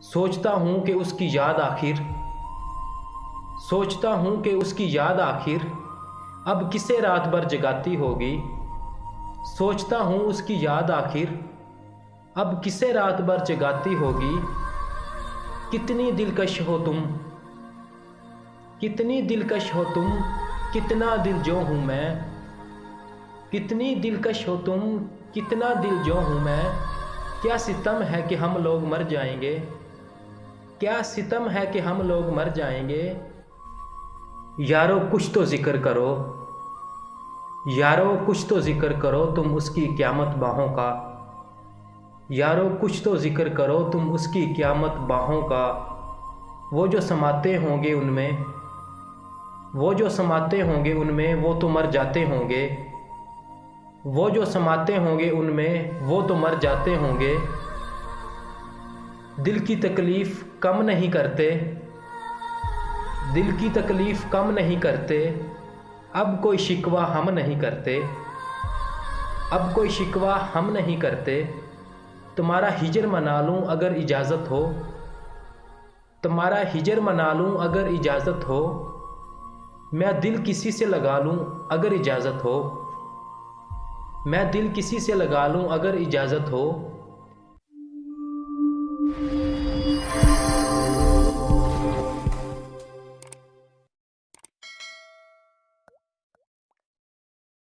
सोचता हूँ कि उसकी याद आखिर, सोचता हूँ कि उसकी याद आखिर अब किसे रात भर जगाती होगी। सोचता हूँ उसकी याद आखिर अब किसे रात भर जगाती होगी। कितनी दिलकश हो तुम, कितनी दिलकश हो तुम, कितना दिल जो हूँ मैं। कितनी दिलकश हो तुम, कितना दिल जो हूँ मैं। क्या सितम है कि हम लोग मर जाएंगे, क्या सितम है कि हम लोग मर जाएंगे। यारो कुछ तो जिक्र करो, यारो कुछ तो जिक्र करो तुम उसकी क़यामत बाहों का। यारो कुछ तो जिक्र करो तुम उसकी क़यामत बाहों का। वो जो समाते होंगे उनमें, वो जो समाते होंगे उनमें वो तो मर जाते होंगे। वो जो समाते होंगे उनमें वो तो मर जाते होंगे। दिल की तकलीफ़ कम नहीं करते, दिल की तकलीफ़ कम नहीं करते। अब कोई शिकवा हम नहीं करते, अब कोई शिकवा हम नहीं करते। तुम्हारा हिजर मना लूँ अगर इजाज़त हो, तुम्हारा हिजर मना लूँ अगर इजाज़त हो। मैं दिल किसी से लगा लूँ अगर इजाज़त हो, मैं दिल किसी से लगा लूँ अगर इजाज़त हो।